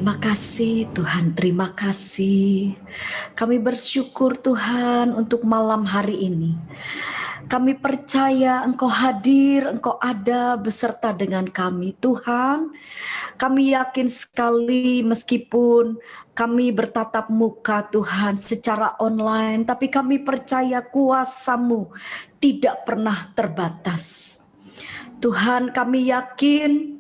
Terima kasih Tuhan, terima kasih. Kami bersyukur Tuhan untuk malam hari ini. Kami percaya Engkau hadir, Engkau ada beserta dengan kami. Tuhan, kami yakin sekali meskipun kami bertatap muka Tuhan secara online, tapi kami percaya kuasa-Mu tidak pernah terbatas. Tuhan, kami yakin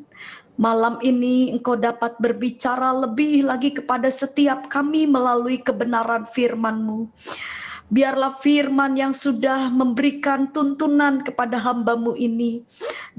malam ini Engkau dapat berbicara lebih lagi kepada setiap kami melalui kebenaran firman-Mu. Biarlah firman yang sudah memberikan tuntunan kepada hamba-Mu ini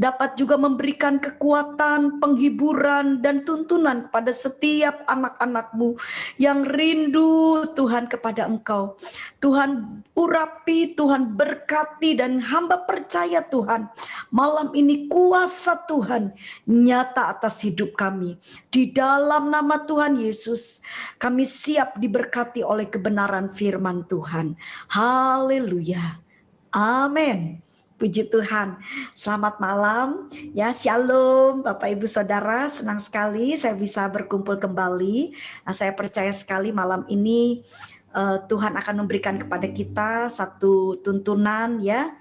dapat juga memberikan kekuatan, penghiburan, dan tuntunan kepada setiap anak-anak-Mu yang rindu Tuhan kepada Engkau. Tuhan urapi, Tuhan berkati, dan hamba percaya Tuhan malam ini kuasa Tuhan nyata atas hidup kami. Di dalam nama Tuhan Yesus kami siap diberkati oleh kebenaran firman Tuhan. Haleluya. Amin. Puji Tuhan. Selamat malam. Ya, shalom Bapak Ibu Saudara. Senang sekali saya bisa berkumpul kembali. Nah, saya percaya sekali malam ini Tuhan akan memberikan kepada kita satu tuntunan ya.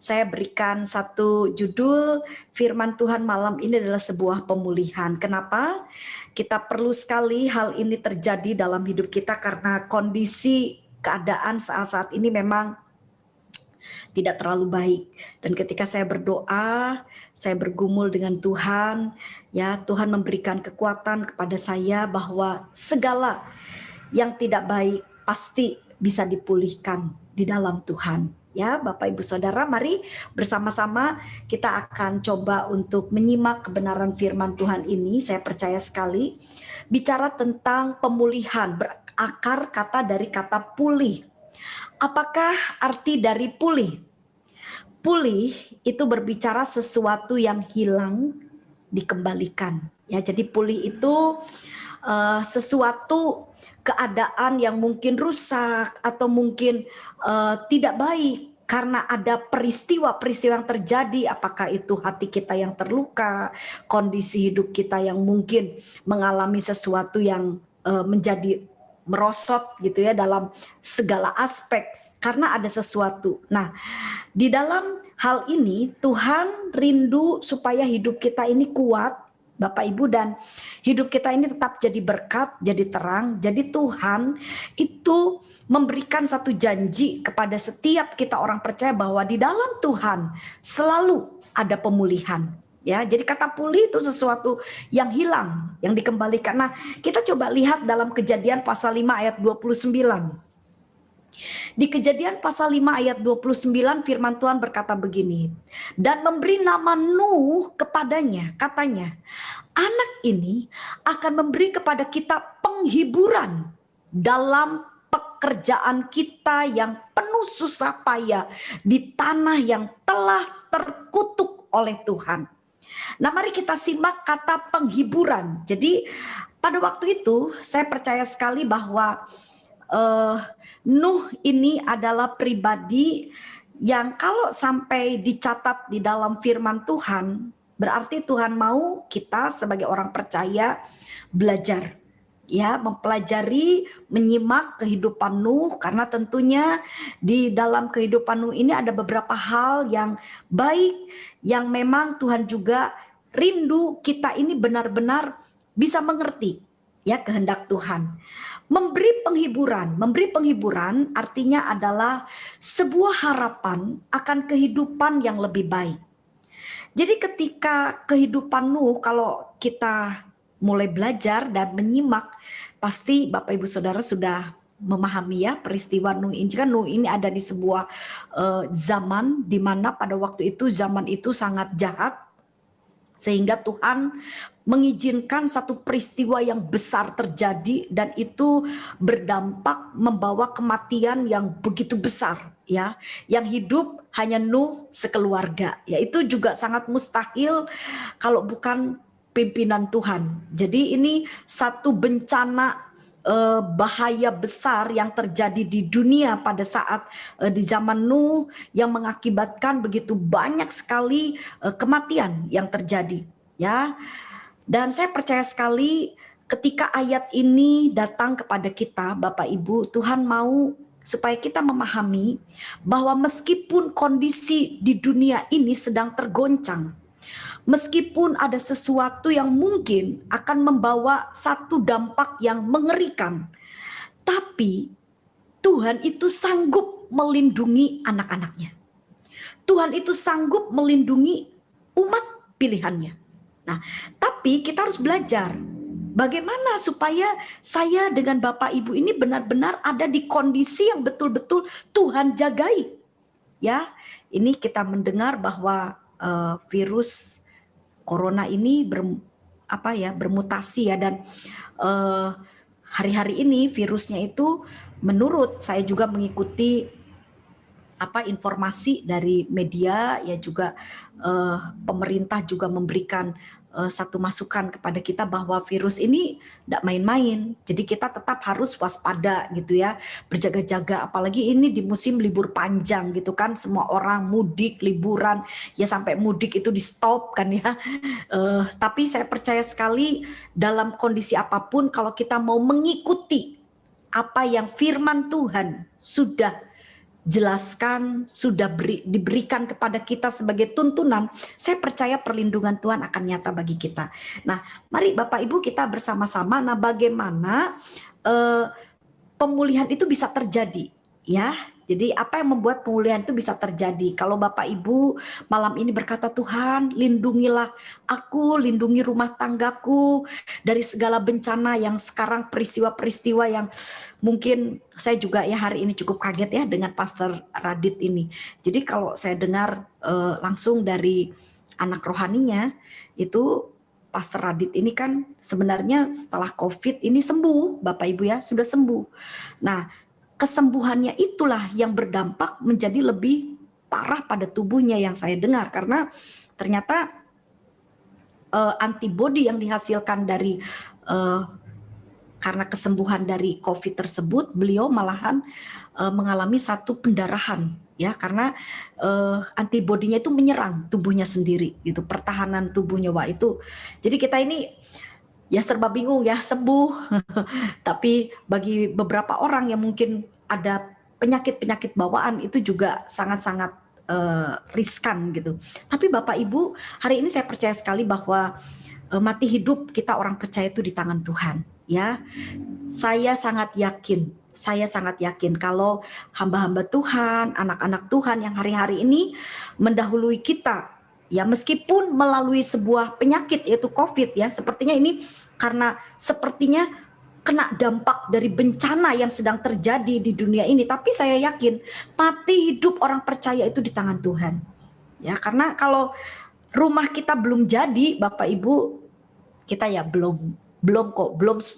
Saya berikan satu judul firman Tuhan malam ini adalah sebuah pemulihan. Kenapa? Kita perlu sekali hal ini terjadi dalam hidup kita karena kondisi keadaan saat-saat ini memang tidak terlalu baik. Dan ketika saya berdoa, saya bergumul dengan Tuhan, ya Tuhan memberikan kekuatan kepada saya bahwa segala yang tidak baik pasti bisa dipulihkan di dalam Tuhan. Ya, Bapak Ibu Saudara, mari bersama-sama kita akan coba untuk menyimak kebenaran firman Tuhan ini. Saya percaya sekali bicara tentang pemulihan, berakar kata dari kata pulih. Apakah arti dari pulih? Pulih itu berbicara sesuatu yang hilang dikembalikan. Ya, jadi pulih itu sesuatu keadaan yang mungkin rusak atau mungkin tidak baik karena ada peristiwa-peristiwa yang terjadi, apakah itu hati kita yang terluka, kondisi hidup kita yang mungkin mengalami sesuatu yang menjadi merosot gitu ya dalam segala aspek karena ada sesuatu. Nah, di dalam hal ini Tuhan rindu supaya hidup kita ini kuat, Bapak Ibu, dan hidup kita ini tetap jadi berkat, jadi terang. Jadi Tuhan itu memberikan satu janji kepada setiap kita orang percaya bahwa di dalam Tuhan selalu ada pemulihan. Ya, jadi kata pulih itu sesuatu yang hilang, yang dikembalikan. Nah, kita coba lihat dalam Kejadian pasal 5 ayat 29. Di Kejadian pasal 5 ayat 29 firman Tuhan berkata begini, dan memberi nama Nuh kepadanya, katanya, anak ini akan memberi kepada kita penghiburan dalam pekerjaan kita yang penuh susah payah di tanah yang telah terkutuk oleh Tuhan. Nah, mari kita simak kata penghiburan. Jadi pada waktu itu saya percaya sekali bahwa Nuh ini adalah pribadi yang kalau sampai dicatat di dalam firman Tuhan, berarti Tuhan mau kita sebagai orang percaya belajar, ya, mempelajari, menyimak kehidupan Nuh, karena tentunya di dalam kehidupan Nuh ini ada beberapa hal yang baik yang memang Tuhan juga rindu kita ini benar-benar bisa mengerti ya kehendak Tuhan. Memberi penghiburan artinya adalah sebuah harapan akan kehidupan yang lebih baik. Jadi ketika kehidupan Nuh, kalau kita mulai belajar dan menyimak, pasti Bapak Ibu Saudara sudah memahami ya peristiwa Nuh ini. Kan Nuh ini ada di sebuah zaman di mana pada waktu itu zaman itu sangat jahat, sehingga Tuhan mengizinkan satu peristiwa yang besar terjadi dan itu berdampak membawa kematian yang begitu besar ya. Yang hidup hanya Nuh sekeluarga. Ya, itu juga sangat mustahil kalau bukan pimpinan Tuhan. Jadi ini satu bencana bahaya besar yang terjadi di dunia pada saat di zaman Nuh yang mengakibatkan begitu banyak sekali kematian yang terjadi ya. Dan saya percaya sekali ketika ayat ini datang kepada kita, Bapak Ibu, Tuhan mau supaya kita memahami bahwa meskipun kondisi di dunia ini sedang tergoncang, meskipun ada sesuatu yang mungkin akan membawa satu dampak yang mengerikan, tapi Tuhan itu sanggup melindungi anak-anaknya. Tuhan itu sanggup melindungi umat pilihannya. Nah, tapi kita harus belajar bagaimana supaya saya dengan Bapak Ibu ini benar-benar ada di kondisi yang betul-betul Tuhan jagai. Ya, ini kita mendengar bahwa virus corona ini bermutasi ya, dan hari-hari ini virusnya itu menurut saya juga mengikuti informasi dari media ya, juga pemerintah juga memberikan satu masukan kepada kita bahwa virus ini tidak main-main. Jadi kita tetap harus waspada gitu ya, berjaga-jaga, apalagi ini di musim libur panjang gitu kan, semua orang mudik, liburan, ya sampai mudik itu di stop kan ya. Tapi saya percaya sekali dalam kondisi apapun, kalau kita mau mengikuti apa yang firman Tuhan sudah jelaskan, sudah diberikan kepada kita sebagai tuntunan, saya percaya perlindungan Tuhan akan nyata bagi kita. Nah, mari Bapak Ibu kita bersama-sama, nah bagaimana pemulihan itu bisa terjadi ya. Jadi apa yang membuat pemulihan itu bisa terjadi? Kalau Bapak Ibu malam ini berkata, Tuhan lindungilah aku, lindungi rumah tanggaku dari segala bencana yang sekarang, peristiwa-peristiwa yang mungkin saya juga ya hari ini cukup kaget ya dengan Pastor Radit ini. Jadi kalau saya dengar langsung dari anak rohaninya itu, Pastor Radit ini kan sebenarnya setelah COVID ini sembuh, Bapak Ibu ya, sudah sembuh. Nah, kesembuhannya itulah yang berdampak menjadi lebih parah pada tubuhnya yang saya dengar, karena ternyata antibodi yang dihasilkan dari karena kesembuhan dari COVID tersebut, beliau malahan mengalami satu pendarahan ya, karena antibodinya itu menyerang tubuhnya sendiri gitu, pertahanan tubuhnya. Wah itu, jadi kita ini ya serba bingung ya, sembuh tapi bagi beberapa orang yang mungkin ada penyakit-penyakit bawaan itu juga sangat-sangat riskan gitu. Tapi Bapak Ibu, hari ini saya percaya sekali bahwa mati hidup kita orang percaya itu di tangan Tuhan ya. Saya sangat yakin kalau hamba-hamba Tuhan, anak-anak Tuhan yang hari-hari ini mendahului kita ya, meskipun melalui sebuah penyakit yaitu COVID ya, sepertinya ini karena sepertinya kena dampak dari bencana yang sedang terjadi di dunia ini, tapi saya yakin mati hidup orang percaya itu di tangan Tuhan ya. Karena kalau rumah kita belum jadi Bapak Ibu, kita ya belum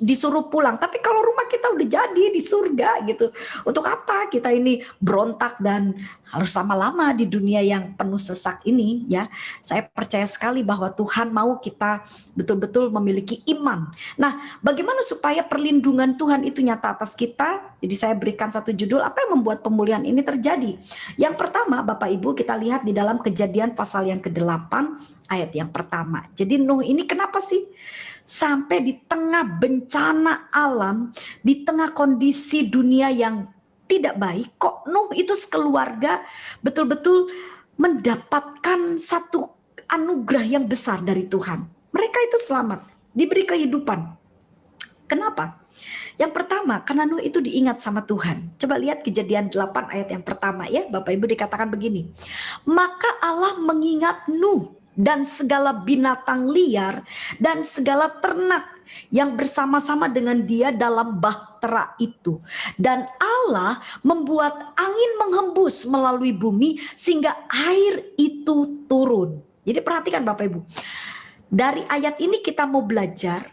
disuruh pulang. Tapi kalau rumah kita udah jadi di surga gitu, untuk apa kita ini berontak dan harus lama-lama di dunia yang penuh sesak ini ya. Saya percaya sekali bahwa Tuhan mau kita betul-betul memiliki iman. Nah, bagaimana supaya perlindungan Tuhan itu nyata atas kita? Jadi saya berikan satu judul, apa yang membuat pemulihan ini terjadi. Yang pertama Bapak Ibu, kita lihat di dalam Kejadian pasal yang ke-8 ayat yang pertama. Jadi Nuh ini kenapa sih sampai di tengah bencana alam, di tengah kondisi dunia yang tidak baik, kok Nuh itu sekeluarga betul-betul mendapatkan satu anugerah yang besar dari Tuhan. Mereka itu selamat, diberi kehidupan. Kenapa? Yang pertama, karena Nuh itu diingat sama Tuhan. Coba lihat Kejadian 8 ayat yang pertama ya, Bapak Ibu, dikatakan begini. Maka Allah mengingat Nuh dan segala binatang liar dan segala ternak yang bersama-sama dengan dia dalam bahtera itu. Dan Allah membuat angin menghembus melalui bumi sehingga air itu turun. Jadi perhatikan Bapak Ibu. Dari ayat ini kita mau belajar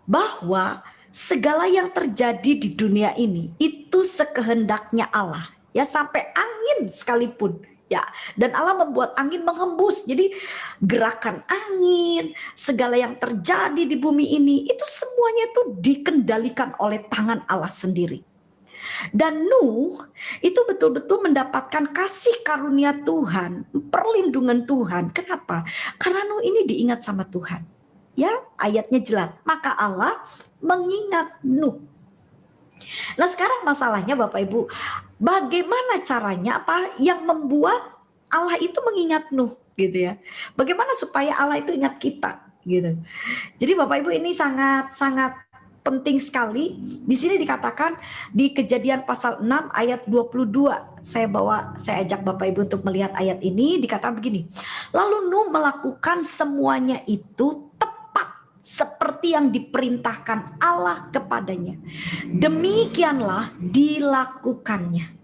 bahwa segala yang terjadi di dunia ini itu sekehendaknya Allah. Ya, sampai angin sekalipun. Ya, dan Allah membuat angin menghembus. Jadi gerakan angin, segala yang terjadi di bumi ini, itu semuanya itu dikendalikan oleh tangan Allah sendiri. Dan Nuh itu betul-betul mendapatkan kasih karunia Tuhan, perlindungan Tuhan. Kenapa? Karena Nuh ini diingat sama Tuhan. Ya, ayatnya jelas. Maka Allah mengingat Nuh. Nah, sekarang masalahnya Bapak Ibu, bagaimana caranya, apa yang membuat Allah itu mengingat Nuh gitu ya. Bagaimana supaya Allah itu ingat kita gitu. Jadi Bapak Ibu, ini sangat penting sekali. Di sini dikatakan di Kejadian pasal 6 ayat 22. Saya ajak Bapak Ibu untuk melihat ayat ini. Dikatakan begini. Lalu Nuh melakukan semuanya itu tepat seperti yang diperintahkan Allah kepadanya. Demikianlah dilakukannya.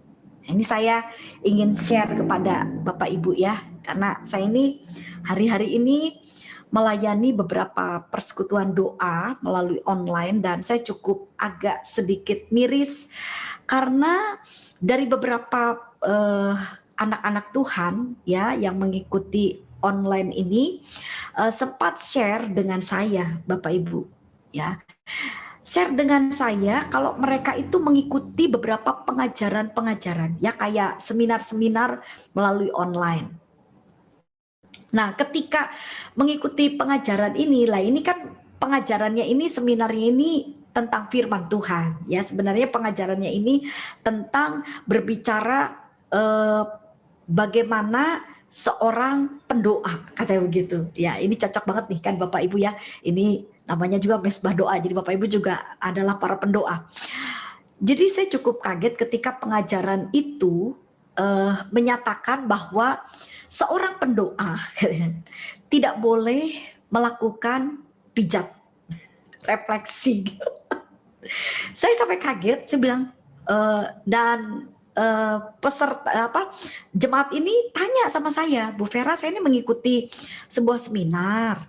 Ini saya ingin share kepada Bapak Ibu ya, karena saya ini hari-hari ini melayani beberapa persekutuan doa melalui online, dan saya cukup agak sedikit miris karena dari beberapa anak-anak Tuhan ya yang mengikuti online ini sempat share dengan saya, Bapak Ibu ya. Share dengan saya kalau mereka itu mengikuti beberapa pengajaran-pengajaran ya, kayak seminar-seminar melalui online. Nah, ketika mengikuti pengajaran ini, lah ini kan pengajarannya ini, seminarnya ini tentang firman Tuhan. Ya, sebenarnya pengajarannya ini tentang berbicara bagaimana seorang pendoa, katanya begitu. Ya, ini cocok banget nih kan Bapak Ibu ya. Ini namanya juga mesbah doa. Jadi Bapak Ibu juga adalah para pendoa. Jadi saya cukup kaget ketika pengajaran itu menyatakan bahwa seorang pendoa tidak boleh melakukan pijat refleksi. Saya sampai kaget, saya bilang dan peserta jemaat ini tanya sama saya, Bu Vera, saya ini mengikuti sebuah seminar.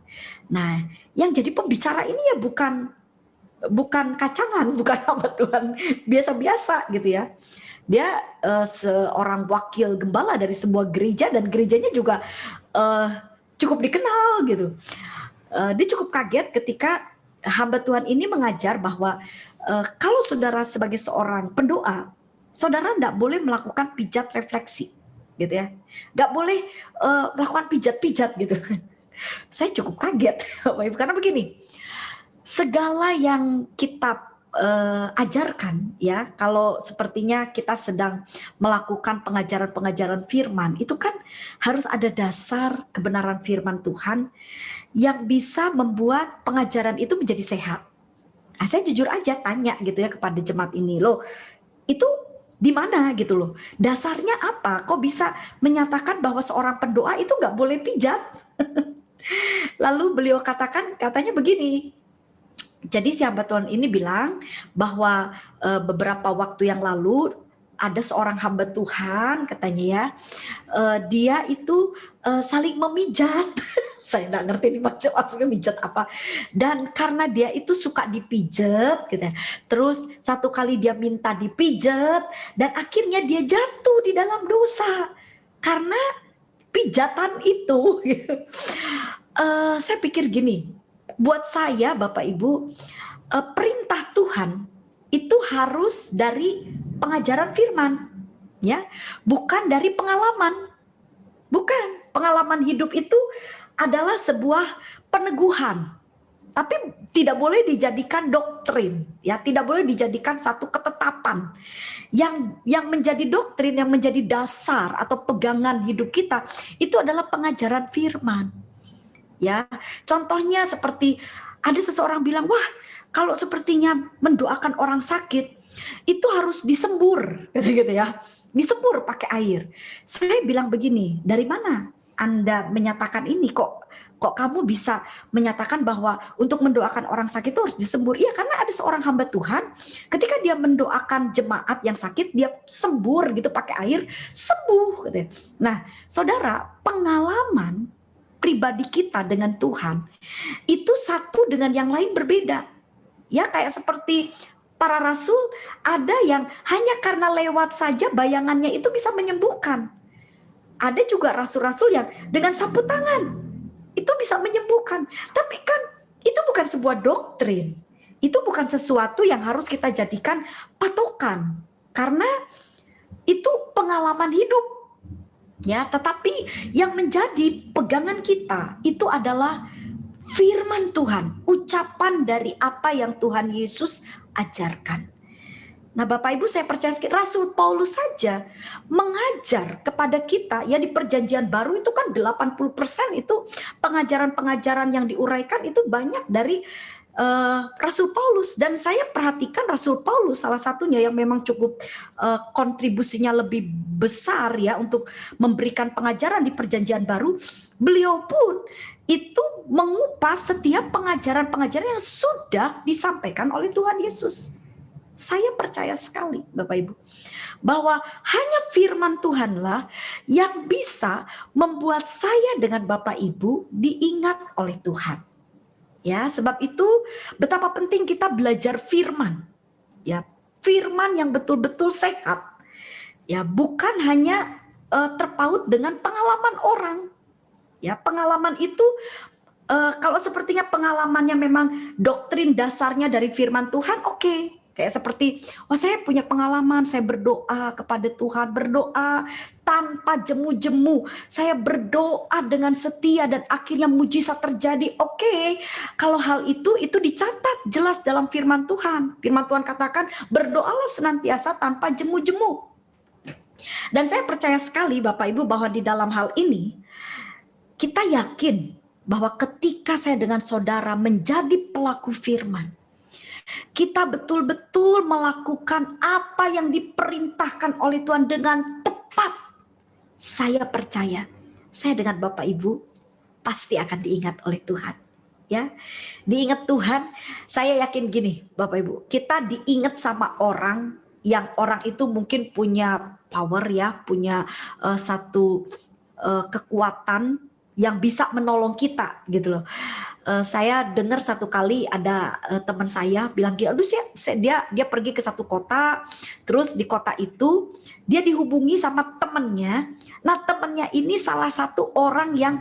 Nah, yang jadi pembicara ini ya bukan kacangan, bukan hamba Tuhan biasa-biasa gitu ya. Dia seorang wakil gembala dari sebuah gereja, dan gerejanya juga cukup dikenal gitu. Dia cukup kaget ketika hamba Tuhan ini mengajar bahwa kalau saudara sebagai seorang pendoa, saudara tidak boleh melakukan pijat refleksi gitu ya. Nggak boleh melakukan pijat-pijat gitu. Saya cukup kaget karena begini, segala yang kita ajarkan ya, kalau sepertinya kita sedang melakukan pengajaran-pengajaran firman, itu kan harus ada dasar kebenaran firman Tuhan yang bisa membuat pengajaran itu menjadi sehat. Nah, saya jujur aja tanya gitu ya kepada jemaat ini, loh itu di mana gitu loh, dasarnya apa? Kok bisa menyatakan bahwa seorang pendoa itu nggak boleh pijat? Lalu beliau katanya begini. Jadi si hamba Tuhan ini bilang bahwa beberapa waktu yang lalu ada seorang hamba Tuhan katanya ya, dia itu saling memijat. Saya nggak ngerti ini maksudnya mijat apa. Dan karena dia itu suka dipijat gitu ya. Terus satu kali dia minta dipijat, dan akhirnya dia jatuh di dalam dosa karena pijatan itu. Saya pikir gini, buat saya Bapak Ibu, perintah Tuhan itu harus dari pengajaran firman, ya, bukan dari pengalaman. Bukan, pengalaman hidup itu adalah sebuah peneguhan, tapi tidak boleh dijadikan doktrin, ya, tidak boleh dijadikan satu ketetapan. Yang menjadi doktrin, yang menjadi dasar atau pegangan hidup kita itu adalah pengajaran firman. Ya, contohnya seperti ada seseorang bilang, wah kalau sepertinya mendoakan orang sakit itu harus disembur, gitu ya, disembur pakai air. Saya bilang begini, dari mana Anda menyatakan ini? Kok kamu bisa menyatakan bahwa untuk mendoakan orang sakit itu harus disembur? Iya, karena ada seorang hamba Tuhan, ketika dia mendoakan jemaat yang sakit, dia sembur gitu pakai air, sembuh. Gitu. Nah, saudara, pengalaman pribadi kita dengan Tuhan itu satu dengan yang lain berbeda. Ya, kayak seperti para rasul, ada yang hanya karena lewat saja bayangannya itu bisa menyembuhkan. Ada juga rasul-rasul yang dengan sapu tangan itu bisa menyembuhkan. Tapi kan itu bukan sebuah doktrin. Itu bukan sesuatu yang harus kita jadikan patokan. Karena itu pengalaman hidup. Ya, tetapi yang menjadi pegangan kita itu adalah firman Tuhan, ucapan dari apa yang Tuhan Yesus ajarkan. Nah Bapak Ibu, saya percaya Rasul Paulus saja mengajar kepada kita ya di perjanjian baru itu kan 80% itu pengajaran-pengajaran yang diuraikan itu banyak dari Rasul Paulus. Dan saya perhatikan Rasul Paulus salah satunya yang memang cukup kontribusinya lebih besar ya untuk memberikan pengajaran di perjanjian baru. Beliau pun itu mengupas setiap pengajaran-pengajaran yang sudah disampaikan oleh Tuhan Yesus. Saya percaya sekali Bapak Ibu bahwa hanya firman Tuhanlah yang bisa membuat saya dengan Bapak Ibu diingat oleh Tuhan. Ya, sebab itu betapa penting kita belajar firman. Ya, firman yang betul-betul sehat. Ya, bukan hanya terpaut dengan pengalaman orang. Ya, pengalaman itu kalau sepertinya pengalamannya memang doktrin dasarnya dari firman Tuhan, oke. Kayak seperti, saya punya pengalaman, saya berdoa kepada Tuhan, berdoa tanpa jemu-jemu. Saya berdoa dengan setia dan akhirnya mujizat terjadi. Oke, kalau hal itu dicatat jelas dalam firman Tuhan. Firman Tuhan katakan, berdoalah senantiasa tanpa jemu-jemu. Dan saya percaya sekali Bapak Ibu bahwa di dalam hal ini, kita yakin bahwa ketika saya dengan saudara menjadi pelaku firman, kita betul-betul melakukan apa yang diperintahkan oleh Tuhan dengan tepat. Saya percaya, saya dengan Bapak Ibu pasti akan diingat oleh Tuhan. Ya, diingat Tuhan. Saya yakin gini, Bapak Ibu, kita diingat sama orang yang orang itu mungkin punya power ya, punya satu kekuatan yang bisa menolong kita gitu loh. Saya dengar satu kali ada teman saya bilang gini, aduh dia pergi ke satu kota, terus di kota itu dia dihubungi sama temannya. Nah temannya ini salah satu orang yang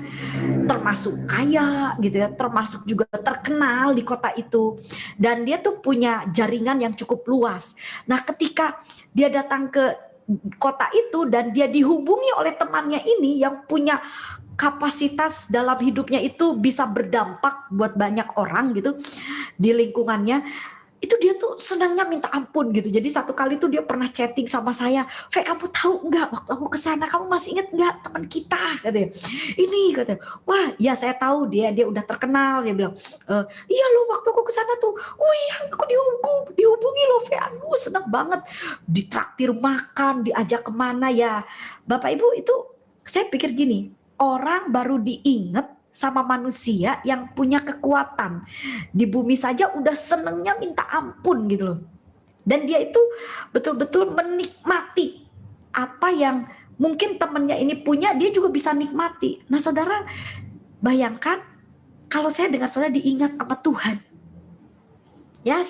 termasuk kaya gitu ya, termasuk juga terkenal di kota itu, dan dia tuh punya jaringan yang cukup luas. Nah ketika dia datang ke kota itu dan dia dihubungi oleh temannya ini yang punya kapasitas dalam hidupnya itu bisa berdampak buat banyak orang gitu di lingkungannya, itu dia tuh senangnya minta ampun gitu. Jadi satu kali tuh dia pernah chatting sama saya, "Fe, kamu tahu nggak waktu aku kesana, kamu masih inget nggak teman kita?" katanya. "Ini," katanya. "Wah, ya saya tahu dia udah terkenal." Dia bilang, "Iya loh waktu aku kesana tuh, oh iya aku dihubungi loh Fe, aduh senang banget, ditraktir makan, diajak kemana ya." Bapak Ibu itu saya pikir gini, orang baru diingat sama manusia yang punya kekuatan di bumi saja udah senengnya minta ampun gitu loh. Dan dia itu betul-betul menikmati apa yang mungkin temennya ini punya, dia juga bisa nikmati. Nah saudara, bayangkan kalau saya dengar saudara diingat sama Tuhan. Ya,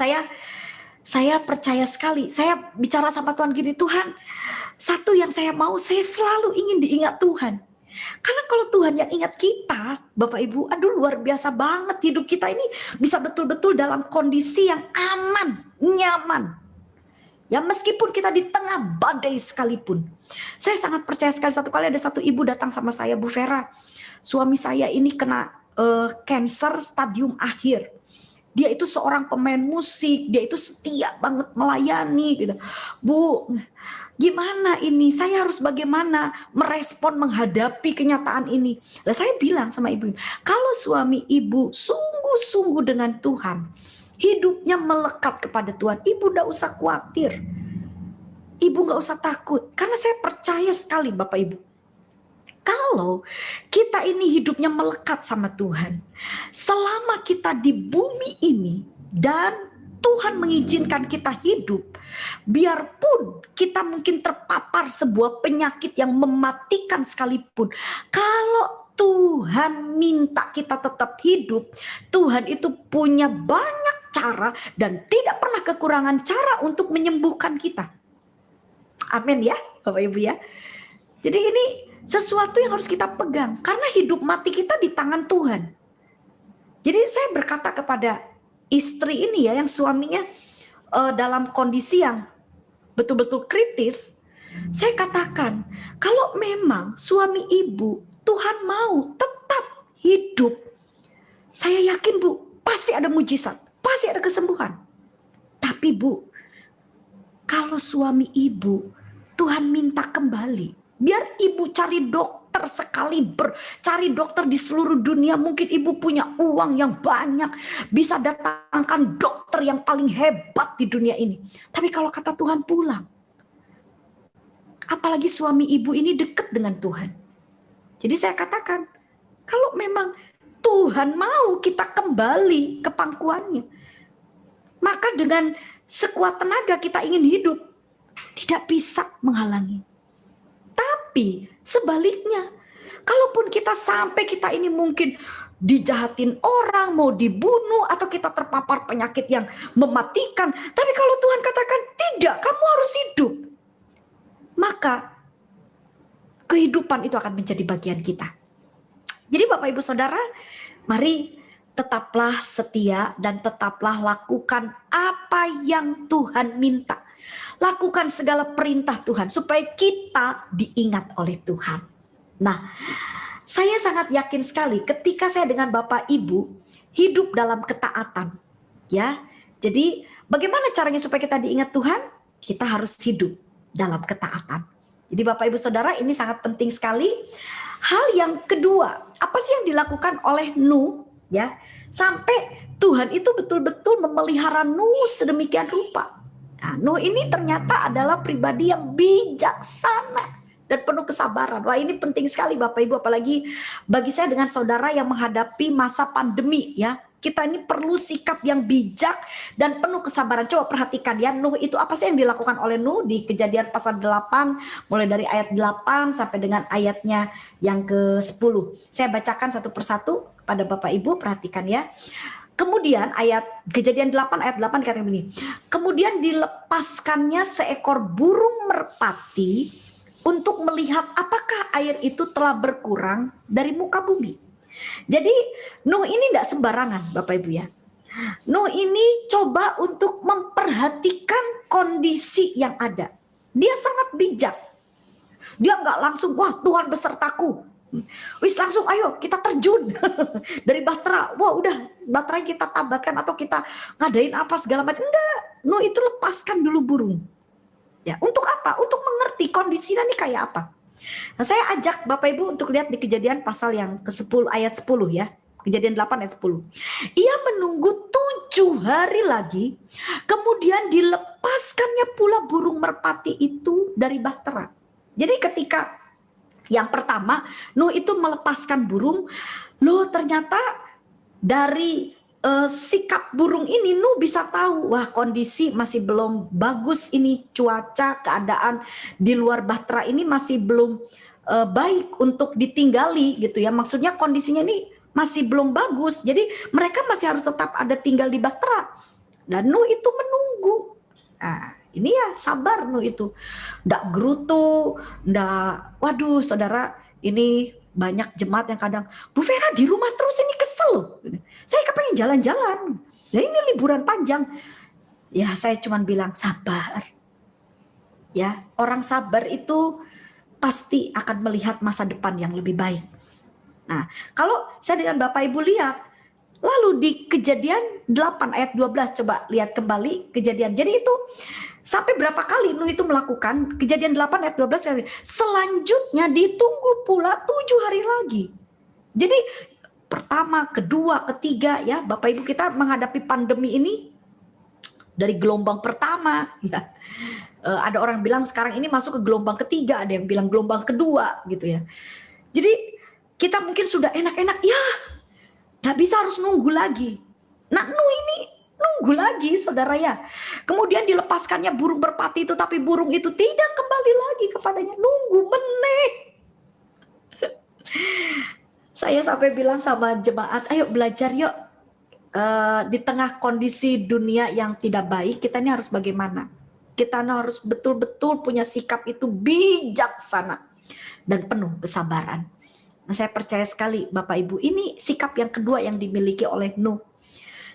saya percaya sekali. Saya bicara sama Tuhan gini, Tuhan, satu yang saya mau, saya selalu ingin diingat Tuhan. Karena kalau Tuhan yang ingat kita, Bapak Ibu, aduh luar biasa banget hidup kita ini bisa betul-betul dalam kondisi yang aman, nyaman. Ya meskipun kita di tengah badai sekalipun. Saya sangat percaya sekali, satu kali ada satu ibu datang sama saya, "Bu Vera, suami saya ini kena cancer stadium akhir. Dia itu seorang pemain musik, dia itu setia banget melayani gitu. Bu, gimana ini? Saya harus bagaimana merespon menghadapi kenyataan ini?" Lah saya bilang sama ibu, kalau suami ibu sungguh-sungguh dengan Tuhan, hidupnya melekat kepada Tuhan, ibu enggak usah khawatir. Ibu enggak usah takut, karena saya percaya sekali Bapak Ibu. Kalau kita ini hidupnya melekat sama Tuhan, selama kita di bumi ini dan Tuhan mengizinkan kita hidup, biarpun kita mungkin terpapar sebuah penyakit yang mematikan sekalipun, kalau Tuhan minta kita tetap hidup, Tuhan itu punya banyak cara dan tidak pernah kekurangan cara untuk menyembuhkan kita. Amin ya Bapak Ibu ya. Jadi ini sesuatu yang harus kita pegang, karena hidup mati kita di tangan Tuhan. Jadi saya berkata kepada istri ini ya, yang suaminya dalam kondisi yang betul-betul kritis, saya katakan, kalau memang suami ibu Tuhan mau tetap hidup Saya yakin Bu, pasti ada mujizat, pasti ada kesembuhan. Tapi Bu, kalau suami ibu Tuhan minta kembali, biar ibu cari dokter sekaliber, cari dokter di seluruh dunia, mungkin ibu punya uang yang banyak, bisa datangkan dokter yang paling hebat di dunia ini. Tapi kalau kata Tuhan pulang, apalagi suami ibu ini dekat dengan Tuhan. Jadi saya katakan, kalau memang Tuhan mau kita kembali ke pangkuannya, maka dengan sekuat tenaga kita ingin hidup, tidak bisa menghalangi. Tapi sebaliknya, kalaupun kita sampai kita ini mungkin dijahatin orang, mau dibunuh, atau kita terpapar penyakit yang mematikan, tapi kalau Tuhan katakan, tidak, kamu harus hidup, maka kehidupan itu akan menjadi bagian kita. Jadi Bapak Ibu Saudara, mari tetaplah setia dan tetaplah lakukan apa yang Tuhan minta. Lakukan segala perintah Tuhan supaya kita diingat oleh Tuhan. Nah, saya sangat yakin sekali ketika saya dengan Bapak Ibu hidup dalam ketaatan. Ya, jadi bagaimana caranya supaya kita diingat Tuhan? Kita harus hidup dalam ketaatan. Jadi Bapak Ibu Saudara, ini sangat penting sekali. Hal yang kedua, apa sih yang dilakukan oleh Nuh ya sampai Tuhan itu betul-betul memelihara Nuh sedemikian rupa. Nah, Nuh ini ternyata adalah pribadi yang bijaksana dan penuh kesabaran. Wah, ini penting sekali Bapak Ibu, apalagi bagi saya dengan saudara yang menghadapi masa pandemi ya. Kita ini perlu sikap yang bijak dan penuh kesabaran. Coba perhatikan ya, Nuh itu apa sih yang dilakukan oleh Nuh di Kejadian pasal 8, mulai dari ayat 8 sampai dengan ayatnya yang ke-10. Saya bacakan satu persatu kepada Bapak Ibu, perhatikan ya. Kemudian Kejadian 8 ayat 8 kata begini. Kemudian dilepaskannya seekor burung merpati untuk melihat apakah air itu telah berkurang dari muka bumi. Jadi Nuh ini tidak sembarangan Bapak Ibu ya. Nuh ini coba untuk memperhatikan kondisi yang ada. Dia sangat bijak. Dia nggak langsung, wah Tuhan besertaku. Wis langsung ayo kita terjun dari Bahtera. Wah udah Bahtera kita tabatkan atau kita ngadain apa segala macam. Enggak. Nuh itu lepaskan dulu burung. Ya, untuk apa? Untuk mengerti kondisinya nih kayak apa. Nah, saya ajak Bapak Ibu untuk lihat di Kejadian pasal yang ke-10 ayat 10 ya. Kejadian 8 ayat 10. Ia menunggu 7 hari lagi, kemudian dilepaskannya pula burung merpati itu dari Bahtera. Jadi ketika yang pertama Nuh itu melepaskan burung, loh ternyata dari sikap burung ini Nuh bisa tahu, wah kondisi masih belum bagus ini, cuaca, keadaan di luar Bahtera ini masih belum baik untuk ditinggali gitu ya. Maksudnya kondisinya ini masih belum bagus, jadi mereka masih harus tetap ada tinggal di Bahtera. Dan Nuh itu menunggu. Nah, ini ya sabar Nuh itu. Nggak gerutu, nggak, waduh saudara ini banyak jemaat yang kadang, Bu Vera di rumah terus ini kesel loh. Saya kepengen jalan-jalan. Ya ini liburan panjang. Ya saya cuma bilang sabar. Ya orang sabar itu pasti akan melihat masa depan yang lebih baik. Nah kalau saya dengan Bapak Ibu lihat, lalu di Kejadian 8 ayat 12 coba lihat kembali Kejadian. Jadi itu sampai berapa kali Nuh itu melakukan Kejadian 8 ayat 12 kali. Selanjutnya ditunggu pula 7 hari lagi. Jadi pertama, kedua, ketiga ya Bapak Ibu, kita menghadapi pandemi ini dari gelombang pertama ya. Ada orang bilang sekarang ini masuk ke gelombang ketiga, ada yang bilang gelombang kedua gitu ya. Jadi kita mungkin sudah enak-enak ya, nggak bisa harus nunggu lagi. Nah Nuh ini nunggu lagi saudara ya. Kemudian dilepaskannya burung merpati itu, tapi burung itu tidak kembali lagi kepadanya. Nunggu meneh. Saya sampai bilang sama jemaat, ayo belajar yuk. Di tengah kondisi dunia yang tidak baik, kita ini harus bagaimana? Kita harus betul-betul punya sikap itu bijaksana dan penuh kesabaran. Nah, saya percaya sekali Bapak Ibu, ini sikap yang kedua yang dimiliki oleh Nuh.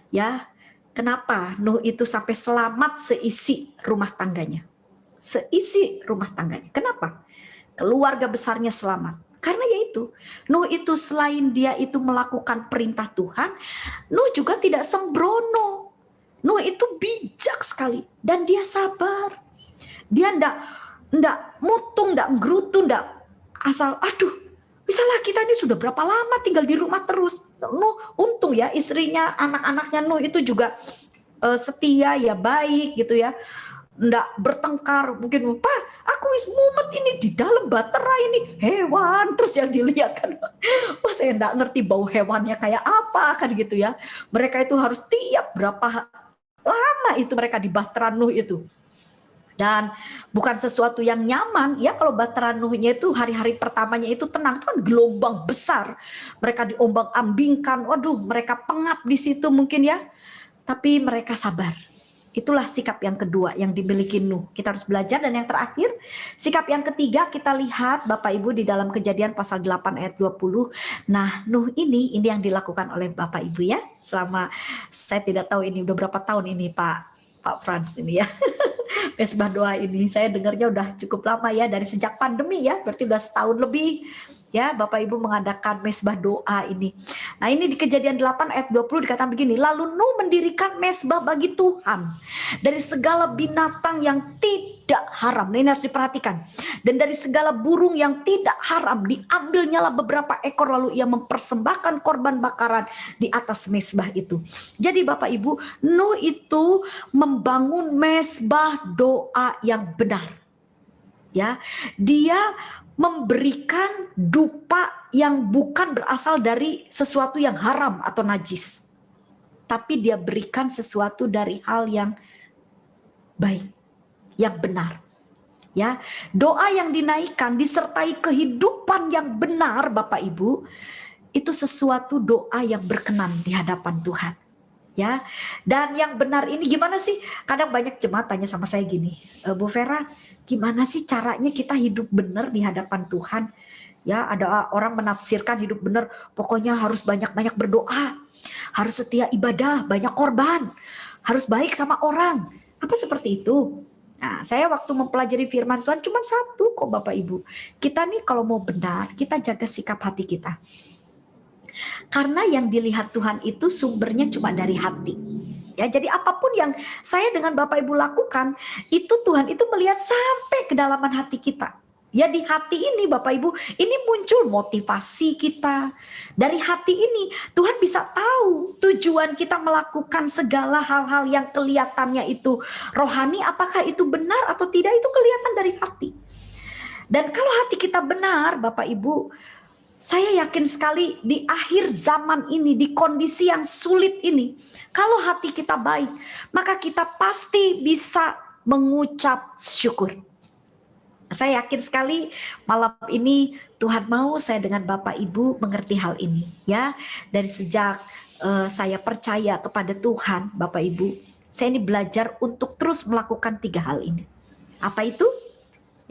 Ya, kenapa Nuh itu sampai selamat seisi rumah tangganya? Seisi rumah tangganya. Kenapa? Keluarga besarnya selamat. Karena yaitu, Nuh itu selain dia itu melakukan perintah Tuhan, Nuh juga tidak sembrono. Nuh itu bijak sekali dan dia sabar. Dia ndak mutung, ndak gerutu, ndak asal aduh. Misalnya kita ini sudah berapa lama tinggal di rumah terus. Nuh untung ya istrinya, anak-anaknya Nuh itu juga setia ya, baik gitu ya. Ndak bertengkar, mungkin Pak aku wis mumet ini di dalam batera ini hewan, terus yang dilihat kan wah saya ndak ngerti bau hewannya kayak apa kan gitu ya. Mereka itu harus tiap berapa lama itu mereka di bahtera Nuh itu, dan bukan sesuatu yang nyaman ya. Kalau bahtera Nuhnya itu hari-hari pertamanya itu tenang, itu kan gelombang besar, mereka diombang-ambingkan, waduh mereka pengap di situ mungkin ya, tapi mereka sabar. Itulah sikap yang kedua yang dimiliki Nuh. Kita harus belajar. Dan yang terakhir, sikap yang ketiga kita lihat Bapak Ibu di dalam Kejadian pasal 8 ayat 20. Nah, Nuh ini yang dilakukan oleh Bapak Ibu ya. Selama saya tidak tahu ini udah berapa tahun ini Pak Frans ini ya. Mesbah doa ini saya dengarnya udah cukup lama ya, dari sejak pandemi ya, berarti udah setahun lebih ya Bapak Ibu mengadakan mesbah doa ini. Nah ini di Kejadian 8 ayat 20 dikatakan begini, lalu Nuh mendirikan mesbah bagi Tuhan dari segala binatang yang tidak haram. Nah, ini harus diperhatikan. Dan dari segala burung yang tidak haram diambilnyalah beberapa ekor, lalu ia mempersembahkan korban bakaran di atas mesbah itu. Jadi Bapak Ibu, Nuh itu membangun mesbah doa yang benar. Ya, dia memberikan dupa yang bukan berasal dari sesuatu yang haram atau najis, tapi dia berikan sesuatu dari hal yang baik, yang benar. Ya, doa yang dinaikkan disertai kehidupan yang benar, Bapak Ibu, itu sesuatu doa yang berkenan di hadapan Tuhan. Ya, dan yang benar ini gimana sih? Kadang banyak jemaat tanya sama saya gini, Bu Vera, gimana sih caranya kita hidup benar di hadapan Tuhan? Ya, ada orang menafsirkan hidup benar, pokoknya harus banyak-banyak berdoa, harus setia ibadah, banyak korban, harus baik sama orang. Apa seperti itu? Nah, saya waktu mempelajari firman Tuhan cuma satu kok Bapak Ibu. Kita nih kalau mau benar, kita jaga sikap hati kita. Karena yang dilihat Tuhan itu sumbernya cuma dari hati. Ya, jadi apapun yang saya dengan Bapak Ibu lakukan, itu Tuhan itu melihat sampai kedalaman hati kita. Ya, di hati ini Bapak Ibu, ini muncul motivasi kita. Dari hati ini Tuhan bisa tahu tujuan kita melakukan segala hal-hal yang kelihatannya itu rohani, apakah itu benar atau tidak, itu kelihatan dari hati. Dan kalau hati kita benar Bapak Ibu, saya yakin sekali di akhir zaman ini, di kondisi yang sulit ini, kalau hati kita baik, maka kita pasti bisa mengucap syukur. Saya yakin sekali malam ini Tuhan mau saya dengan Bapak Ibu mengerti hal ini. Ya, dari sejak saya percaya kepada Tuhan, Bapak Ibu, saya ini belajar untuk terus melakukan 3 hal ini. Apa itu?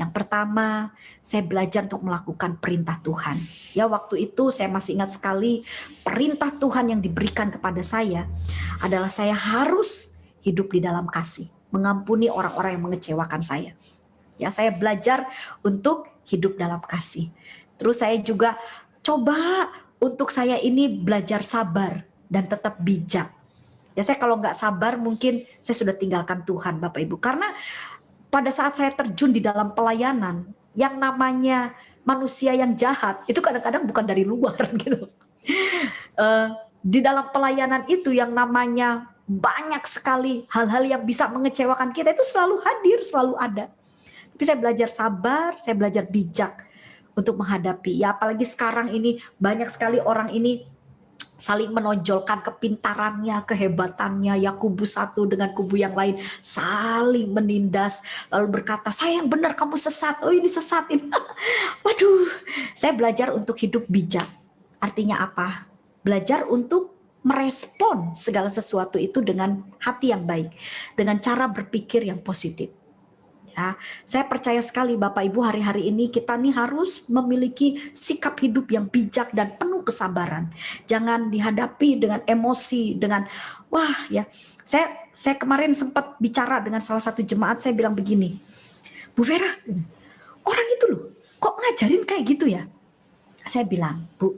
Yang pertama, saya belajar untuk melakukan perintah Tuhan. Ya, waktu itu saya masih ingat sekali perintah Tuhan yang diberikan kepada saya adalah saya harus hidup di dalam kasih, mengampuni orang-orang yang mengecewakan saya. Ya, saya belajar untuk hidup dalam kasih. Terus saya juga coba untuk saya ini belajar sabar dan tetap bijak. Ya, saya kalau nggak sabar mungkin saya sudah tinggalkan Tuhan Bapak Ibu. Karena pada saat saya terjun di dalam pelayanan, yang namanya manusia yang jahat, itu kadang-kadang bukan dari luar gitu. Di dalam pelayanan itu yang namanya banyak sekali hal-hal yang bisa mengecewakan kita, itu selalu hadir, selalu ada. Tapi saya belajar sabar, saya belajar bijak untuk menghadapi. Ya, apalagi sekarang ini banyak sekali orang ini saling menonjolkan kepintarannya, kehebatannya, ya kubu satu dengan kubu yang lain saling menindas, lalu berkata, saya yang benar, kamu sesat, oh ini sesat ini. Waduh, saya belajar untuk hidup bijak. Artinya apa? Belajar untuk merespon segala sesuatu itu dengan hati yang baik, dengan cara berpikir yang positif. Ya, saya percaya sekali Bapak Ibu hari-hari ini kita nih harus memiliki sikap hidup yang bijak dan penuh kesabaran. Jangan dihadapi dengan emosi, dengan wah ya. Saya kemarin sempat bicara dengan salah satu jemaat, saya bilang begini, Bu Vera, orang itu loh kok ngajarin kayak gitu ya? Saya bilang, Bu,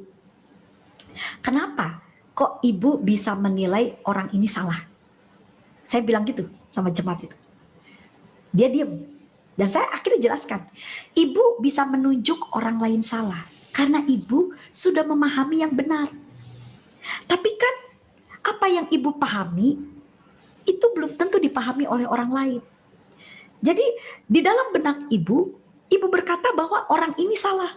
kenapa kok ibu bisa menilai orang ini salah? Saya bilang gitu sama jemaat itu. Dia diam. Dan saya akhirnya jelaskan, ibu bisa menunjuk orang lain salah karena ibu sudah memahami yang benar. Tapi kan apa yang ibu pahami itu belum tentu dipahami oleh orang lain. Jadi di dalam benak ibu berkata bahwa orang ini salah.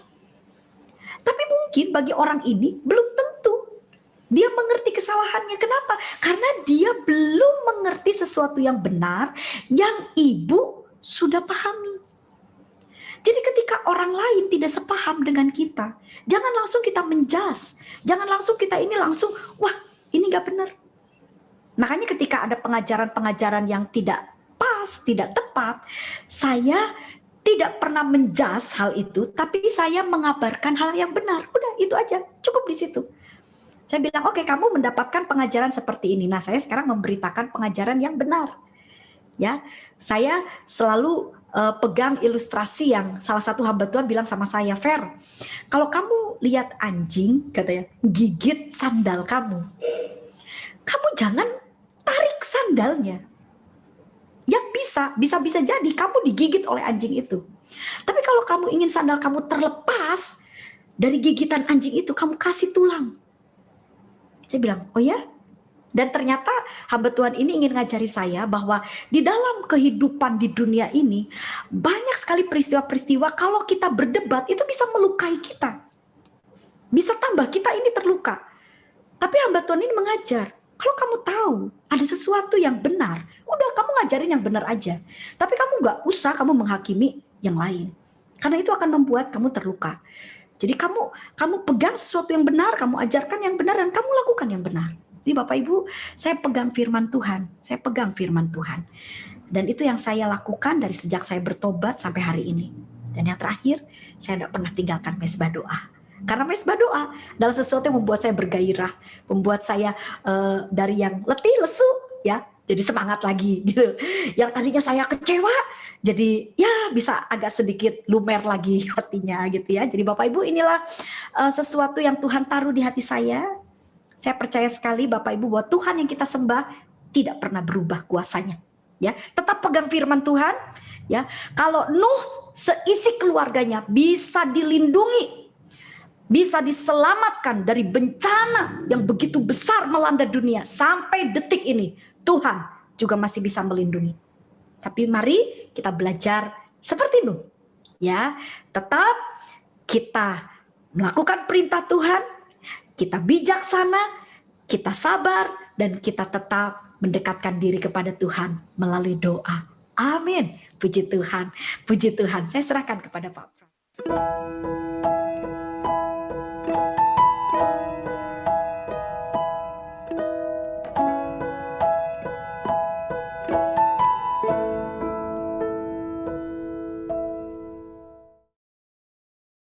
Tapi mungkin bagi orang ini belum tentu dia mengerti kesalahannya. Kenapa? Karena dia belum mengerti sesuatu yang benar yang ibu sudah pahami. Jadi ketika orang lain tidak sepaham dengan kita, jangan langsung kita menjas. Jangan langsung kita ini langsung, wah ini gak benar. Makanya ketika ada pengajaran-pengajaran yang tidak pas, tidak tepat, saya tidak pernah menjas hal itu, tapi saya mengabarkan hal yang benar. Udah, itu aja, cukup di situ. Saya bilang, oke, kamu mendapatkan pengajaran seperti ini. Nah, saya sekarang memberitakan pengajaran yang benar. Ya, saya selalu pegang ilustrasi yang salah satu hamba Tuhan bilang sama saya, Fer, kalau kamu lihat anjing, katanya, gigit sandal kamu jangan tarik sandalnya. Yang bisa jadi kamu digigit oleh anjing itu. Tapi kalau kamu ingin sandal kamu terlepas dari gigitan anjing itu, kamu kasih tulang. Saya bilang, oh ya? Dan ternyata hamba Tuhan ini ingin ngajari saya bahwa di dalam kehidupan di dunia ini, banyak sekali peristiwa-peristiwa kalau kita berdebat itu bisa melukai kita. Bisa tambah kita ini terluka. Tapi hamba Tuhan ini mengajar, kalau kamu tahu ada sesuatu yang benar, udah kamu ngajarin yang benar aja. Tapi kamu gak usah kamu menghakimi yang lain. Karena itu akan membuat kamu terluka. Jadi kamu pegang sesuatu yang benar, kamu ajarkan yang benar, dan kamu lakukan yang benar. Jadi Bapak Ibu, saya pegang firman Tuhan. Saya pegang firman Tuhan. Dan itu yang saya lakukan dari sejak saya bertobat sampai hari ini. Dan yang terakhir, saya tidak pernah tinggalkan mesbah doa. Karena mesbah doa adalah sesuatu yang membuat saya bergairah, membuat saya dari yang letih, lesu, ya, jadi semangat lagi gitu. Yang tadinya saya kecewa, jadi ya bisa agak sedikit lumer lagi hatinya gitu ya. Jadi Bapak Ibu, inilah sesuatu yang Tuhan taruh di hati saya. Saya percaya sekali Bapak Ibu bahwa Tuhan yang kita sembah tidak pernah berubah kuasanya. Ya, tetap pegang firman Tuhan. Ya, kalau Nuh seisi keluarganya bisa dilindungi, bisa diselamatkan dari bencana yang begitu besar melanda dunia sampai detik ini, Tuhan juga masih bisa melindungi. Tapi mari kita belajar seperti Nuh. Ya, tetap kita melakukan perintah Tuhan, kita bijaksana, kita sabar, dan kita tetap mendekatkan diri kepada Tuhan melalui doa. Amin. Puji Tuhan, puji Tuhan. Saya serahkan kepada Pak Frans.